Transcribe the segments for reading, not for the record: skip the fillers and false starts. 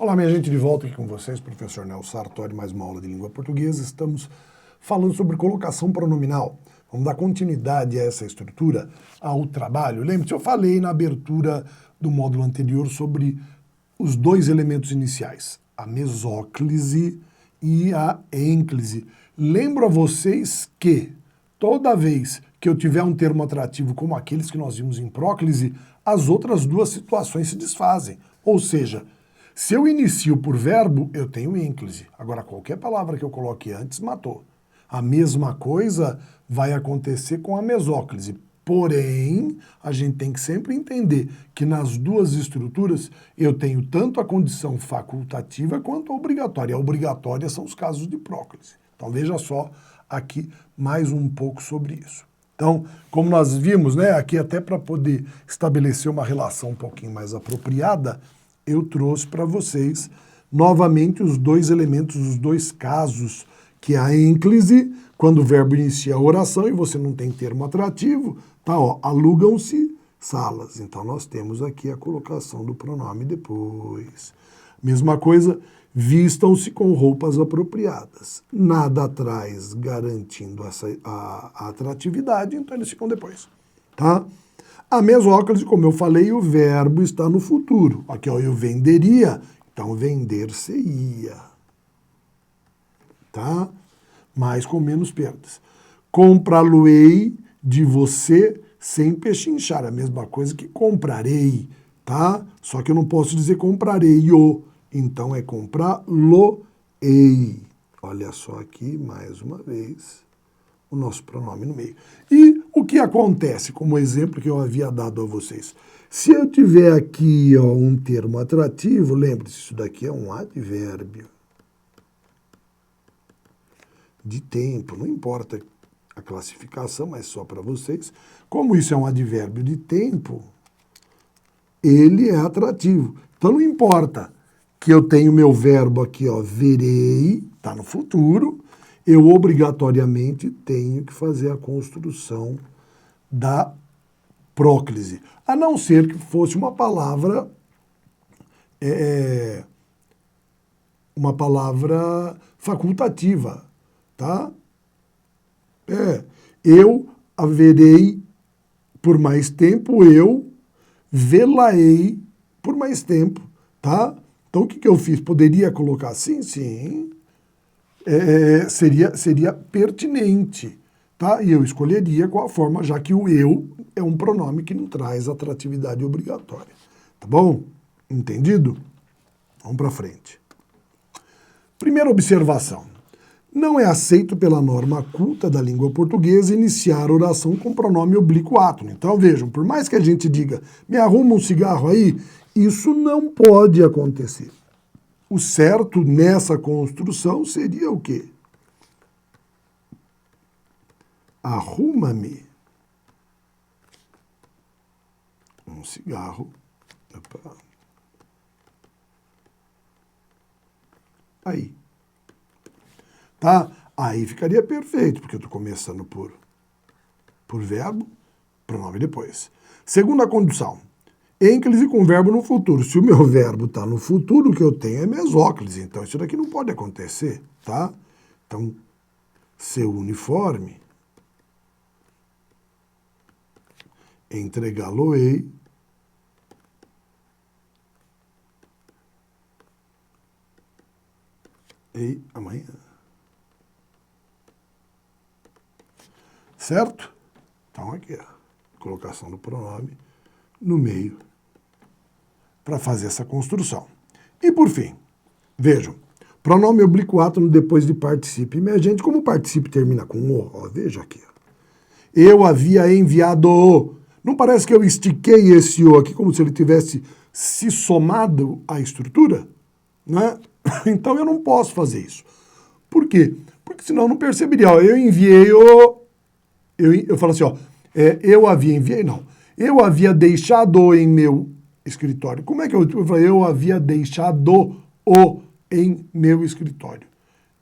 Olá, minha gente, de volta aqui com vocês, professor Nelson Sartori, mais uma aula de língua portuguesa. Estamos falando sobre colocação pronominal. Vamos dar continuidade a essa estrutura, ao trabalho. Lembre-se, eu falei na abertura do módulo anterior sobre os dois elementos iniciais, a mesóclise e a ênclise. Lembro a vocês que toda vez que eu tiver um termo atrativo como aqueles que nós vimos em próclise, as outras duas situações se desfazem. Ou seja, se eu inicio por verbo, eu tenho ênclise. Agora, qualquer palavra que eu coloque antes, matou. A mesma coisa vai acontecer com a mesóclise. Porém, a gente tem que sempre entender que nas duas estruturas eu tenho tanto a condição facultativa quanto a obrigatória. A obrigatória são os casos de próclise. Então, veja só aqui mais um pouco sobre isso. Então, como nós vimos, né, aqui até para poder estabelecer uma relação um pouquinho mais apropriada, eu trouxe para vocês novamente os dois elementos, os dois casos, que é a ênclise, quando o verbo inicia a oração e você não tem termo atrativo, tá, ó, alugam-se salas. Então nós temos aqui a colocação do pronome depois. Mesma coisa, vistam-se com roupas apropriadas. Nada atrás garantindo a atratividade, então eles ficam depois, tá? A mesóclise, como eu falei, o verbo está no futuro. Aqui, ó, eu venderia, então vender-se-ia. Tá? Mas com menos perdas. Comprá-lo-ei de você sem pechinchar. A mesma coisa que comprarei, tá? Só que eu não posso dizer comprarei-o. Então é comprá-lo-ei. Olha só aqui, mais uma vez, o nosso pronome no meio. E o que acontece, como exemplo que eu havia dado a vocês? Se eu tiver aqui, ó, um termo atrativo, lembre-se, isso daqui é um advérbio de tempo, não importa a classificação, mas só para vocês. Como isso é um advérbio de tempo, ele é atrativo. Então não importa que eu tenho meu verbo aqui, ó, verei, está no futuro, eu obrigatoriamente tenho que fazer a construção da próclise. A não ser que fosse uma palavra facultativa, tá? Eu haverei por mais tempo, eu vê-la-ei por mais tempo, tá? Então o que eu fiz? Poderia colocar assim? Sim. Seria pertinente, tá? E eu escolheria qual a forma, já que o eu é um pronome que não traz atratividade obrigatória. Tá bom? Entendido? Vamos para frente. Primeira observação. Não é aceito pela norma culta da língua portuguesa iniciar oração com pronome oblíquo átono. Então vejam, por mais que a gente diga, me arruma um cigarro aí, isso não pode acontecer. O certo nessa construção seria o quê? Arruma-me um cigarro. Opa. Aí. Tá? Aí ficaria perfeito, porque eu estou começando por verbo, pronome depois. Segunda condição. Ênclise com verbo no futuro. Se o meu verbo está no futuro, o que eu tenho é mesóclise. Então, isso daqui não pode acontecer, tá? Então, seu uniforme, entregá-lo-ei amanhã. Certo? Então, aqui, ó, colocação do pronome no meio para fazer essa construção. E por fim, vejam, pronome oblíquo átono depois de particípio. Minha gente, como o particípio termina com o, ó, veja aqui. Ó. Eu havia enviado. Não parece que eu estiquei esse o aqui como se ele tivesse se somado à estrutura? Né? Então eu não posso fazer isso. Por quê? Porque senão eu não perceberia. Ó, eu enviei o... Eu falo assim, ó, eu havia enviado, não. Eu havia deixado em meu escritório. Como é que eu falei? Eu havia deixado o em meu escritório.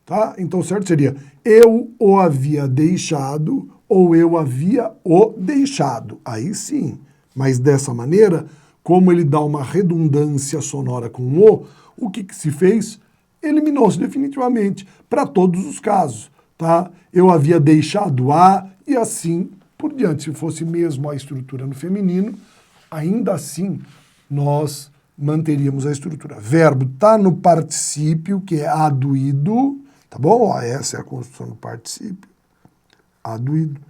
Tá? Então, certo seria eu o havia deixado ou eu havia o deixado. Aí sim. Mas dessa maneira, como ele dá uma redundância sonora com o que se fez? Eliminou-se definitivamente para todos os casos, tá? Eu havia deixado a e assim por diante. Se fosse mesmo a estrutura no feminino, ainda assim nós manteríamos a estrutura. Verbo está no particípio, que é aduído, tá bom? Ó, essa é a construção do particípio, aduído.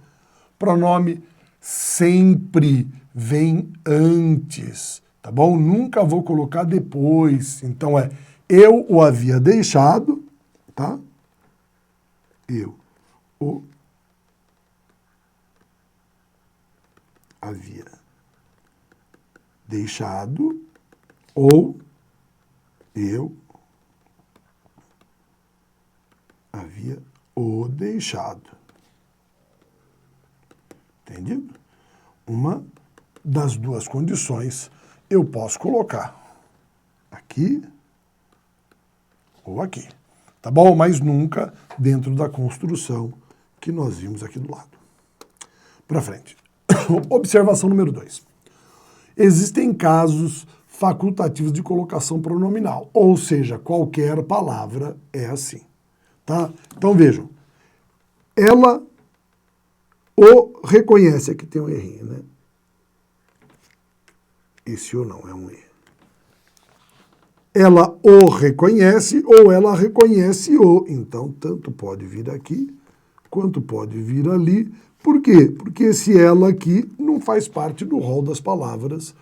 Pronome sempre vem antes, tá bom? Nunca vou colocar depois. Então é eu o havia deixado, tá? Eu o havia deixado ou eu havia o deixado. Entendido? Uma das duas condições eu posso colocar aqui ou aqui, tá bom? Mas nunca dentro da construção que nós vimos aqui do lado. Para frente. Observação número 2. Existem casos facultativos de colocação pronominal, ou seja, qualquer palavra é assim, tá? Então vejam, ela o reconhece, aqui tem um errinho, né? Esse ou não é um erro. Ela o reconhece ou ela reconhece o. Então, tanto pode vir aqui, quanto pode vir ali. Por quê? Porque esse ela aqui não faz parte do rol das palavras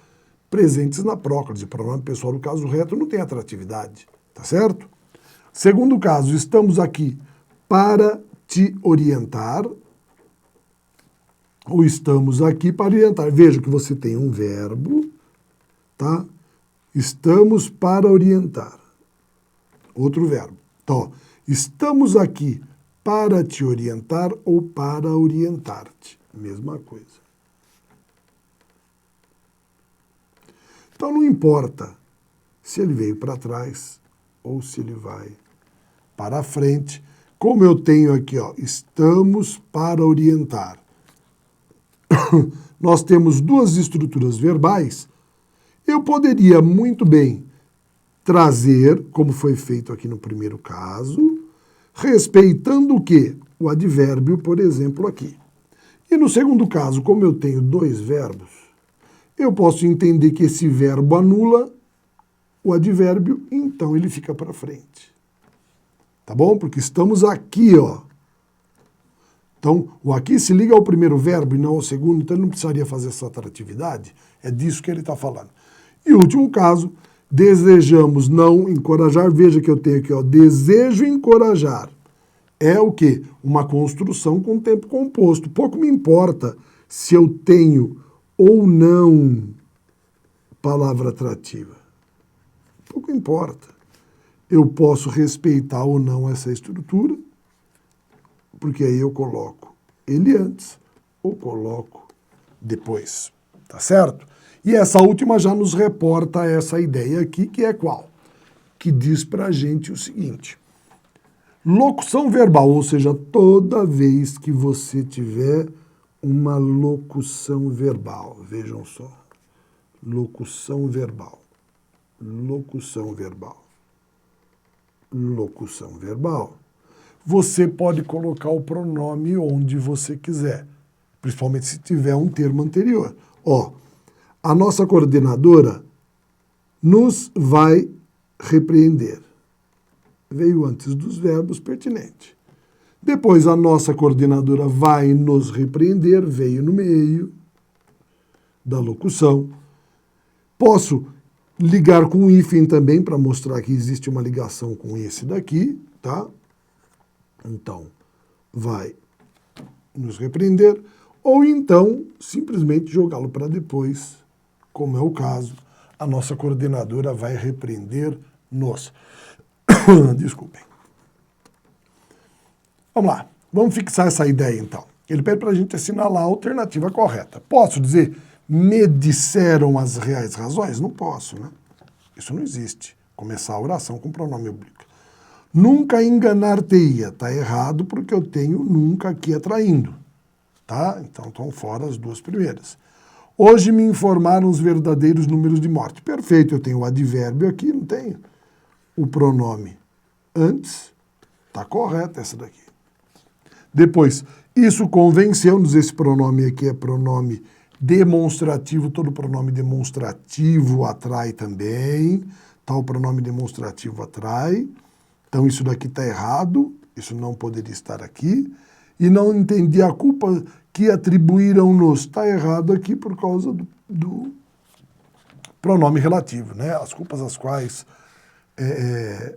presentes na próclise. Pronome pessoal do caso reto não tem atratividade, tá certo? Segundo caso, estamos aqui para te orientar, ou estamos aqui para orientar. Veja que você tem um verbo, tá? Estamos para orientar. Outro verbo. Então, estamos aqui para te orientar ou para orientar-te. Mesma coisa. Então, não importa se ele veio para trás ou se ele vai para a frente. Como eu tenho aqui, ó, estamos para orientar. Nós temos duas estruturas verbais. Eu poderia muito bem trazer, como foi feito aqui no primeiro caso, respeitando o quê? O advérbio, por exemplo, aqui. E no segundo caso, como eu tenho dois verbos, eu posso entender que esse verbo anula o advérbio, então ele fica para frente. Tá bom? Porque estamos aqui, ó. Então, o aqui se liga ao primeiro verbo e não ao segundo, então ele não precisaria fazer essa atratividade. É disso que ele está falando. E último caso, desejamos não encorajar. Veja que eu tenho aqui, ó, desejo encorajar. É o quê? Uma construção com tempo composto. Pouco me importa se eu tenho ou não palavra atrativa. Pouco importa. Eu posso respeitar ou não essa estrutura, porque aí eu coloco ele antes ou coloco depois. Tá certo? E essa última já nos reporta essa ideia aqui, que é qual? Que diz pra gente o seguinte: locução verbal, ou seja, toda vez que você tiver uma locução verbal, vejam só, locução verbal, locução verbal, locução verbal, você pode colocar o pronome onde você quiser, principalmente se tiver um termo anterior. Ó, a nossa coordenadora nos vai repreender. Veio antes dos verbos pertinente. Depois a nossa coordenadora vai nos repreender, veio no meio da locução. Posso ligar com o hífen também para mostrar que existe uma ligação com esse daqui, tá? Então, vai nos repreender, ou então simplesmente jogá-lo para depois, como é o caso, a nossa coordenadora vai repreender-nos. Desculpem. Vamos lá, vamos fixar essa ideia então. Ele pede para a gente assinalar a alternativa correta. Posso dizer, me disseram as reais razões? Não posso, né? Isso não existe. Começar a oração com pronome oblíquo. Nunca enganar-te-ia. Está errado porque eu tenho nunca aqui atraindo. Tá? Então estão fora as duas primeiras. Hoje me informaram os verdadeiros números de morte. Perfeito, eu tenho o advérbio aqui, não tenho? O pronome antes, está correto essa daqui. Depois, isso convenceu-nos, esse pronome aqui é pronome demonstrativo, todo pronome demonstrativo atrai também, tal pronome demonstrativo atrai, então isso daqui está errado, isso não poderia estar aqui, e não entendi a culpa que atribuíram-nos, está errado aqui por causa do pronome relativo, né? As culpas às quais,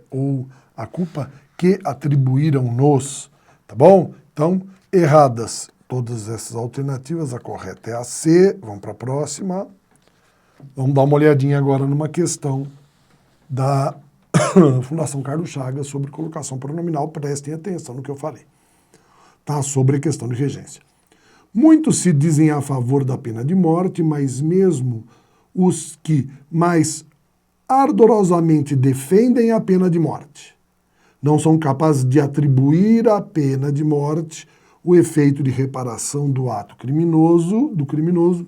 ou a culpa que atribuíram-nos, tá bom? Então, erradas todas essas alternativas, a correta é a C, vamos para a próxima. Vamos dar uma olhadinha agora numa questão da Fundação Carlos Chagas sobre colocação pronominal, prestem atenção no que eu falei. Tá? Sobre a questão de regência. Muitos se dizem a favor da pena de morte, mas mesmo os que mais ardorosamente defendem a pena de morte não são capazes de atribuir à pena de morte o efeito de reparação do ato criminoso,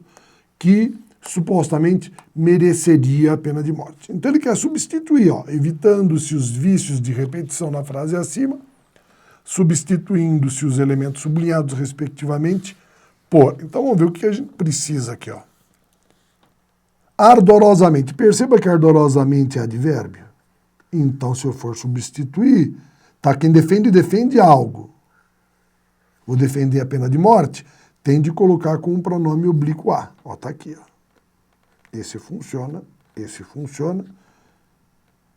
que supostamente mereceria a pena de morte. Então ele quer substituir, ó, evitando-se os vícios de repetição na frase acima, substituindo-se os elementos sublinhados respectivamente por. Então vamos ver o que a gente precisa aqui, ó. Ardorosamente. Perceba que ardorosamente é advérbio. Então, se eu for substituir, tá? Quem defende algo. Vou defender a pena de morte, tem de colocar com um pronome oblíquo a. Ó, tá aqui, ó. Esse funciona,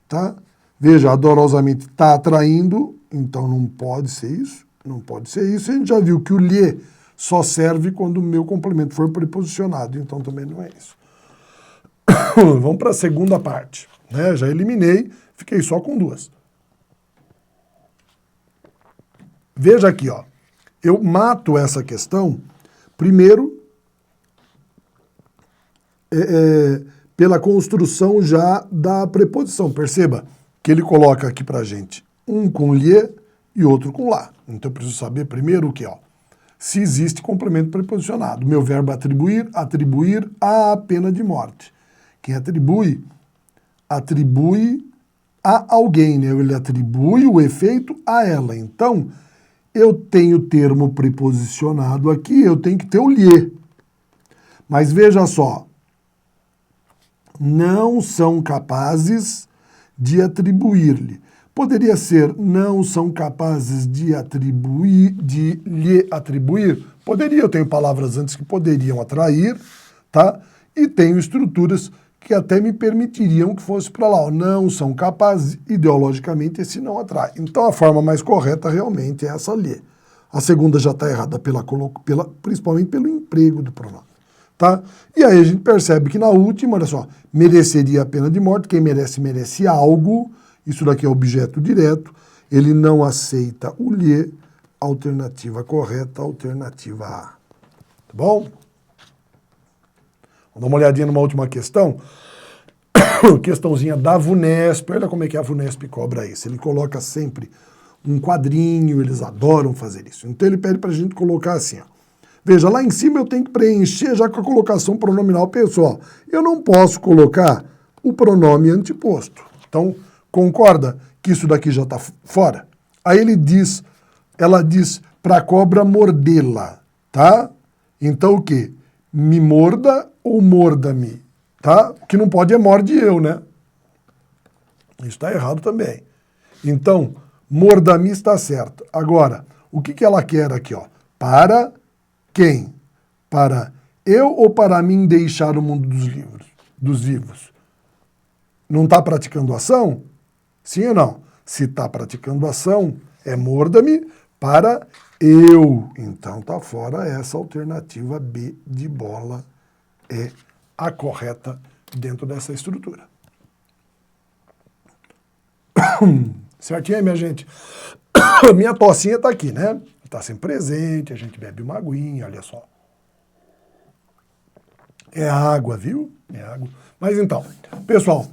tá? Veja, ardorosamente tá atraindo, então não pode ser isso, não pode ser isso. A gente já viu que o lhe só serve quando o meu complemento for preposicionado, então também não é isso. Vamos para a segunda parte, né? Já eliminei, fiquei só com duas. Veja aqui, ó. Eu mato essa questão, primeiro, pela construção já da preposição. Perceba que ele coloca aqui pra gente um com lhe e outro com lá. Então eu preciso saber primeiro o que, ó. Se existe complemento preposicionado. Meu verbo atribuir, atribuir a pena de morte. Quem atribui a alguém, né? Ele atribui o efeito a ela. Então, eu tenho o termo preposicionado aqui, eu tenho que ter o lhe. Mas veja só, não são capazes de atribuir-lhe. Poderia ser, não são capazes de lhe atribuir? Poderia, eu tenho palavras antes que poderiam atrair, tá? E tenho estruturas que até me permitiriam que fosse para lá. Não são capazes, ideologicamente esse não atrai. Então a forma mais correta realmente é essa lhe. A segunda já está errada, principalmente pelo emprego do pronome. Tá? E aí a gente percebe que na última, olha só, mereceria a pena de morte, quem merece, merece algo, isso daqui é objeto direto, ele não aceita o lhe, alternativa correta, alternativa A. Tá bom? Vamos dar uma olhadinha numa última questão. Questãozinha da VUNESP. Olha como é que a VUNESP cobra isso. Ele coloca sempre um quadrinho, eles adoram fazer isso. Então ele pede para a gente colocar assim, ó. Veja, lá em cima eu tenho que preencher já com a colocação pronominal pessoal. Eu não posso colocar o pronome anteposto. Então, concorda que isso daqui já está fora? Aí ela diz para a cobra mordê-la, tá? Então o quê? Me morda ou morda-me, tá? O que não pode é morde eu, né? Isso está errado também. Então, morda-me está certo. Agora, o que ela quer aqui, ó? Para quem? Para eu ou para mim deixar o mundo dos vivos? Não está praticando ação? Sim ou não? Se está praticando ação, é morda-me para eu. Então está fora essa alternativa B de bola é a correta dentro dessa estrutura. Certinho aí, minha gente? Minha tossinha está aqui, né? Está sempre presente, a gente bebe uma aguinha, olha só. É água, viu? É água. Mas então, pessoal,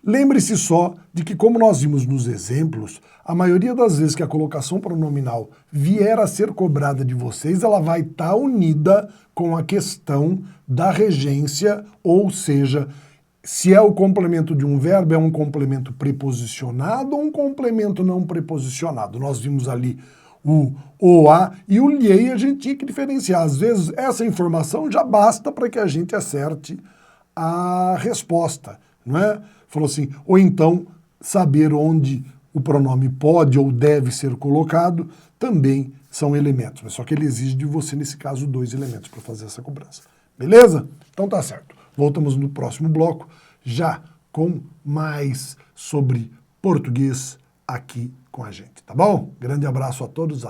Lembre-se só de que, como nós vimos nos exemplos, a maioria das vezes que a colocação pronominal vier a ser cobrada de vocês, ela vai estar unida com a questão da regência, ou seja, se é o complemento de um verbo, é um complemento preposicionado ou um complemento não preposicionado. Nós vimos ali o a e o lhe, a gente tinha que diferenciar. Às vezes, essa informação já basta para que a gente acerte a resposta, não é? Falou assim, ou então saber onde o pronome pode ou deve ser colocado também são elementos, mas só que ele exige de você, nesse caso, 2 elementos para fazer essa cobrança. Beleza? Então tá certo. Voltamos no próximo bloco, já com mais sobre português aqui com a gente, tá bom? Grande abraço a todos.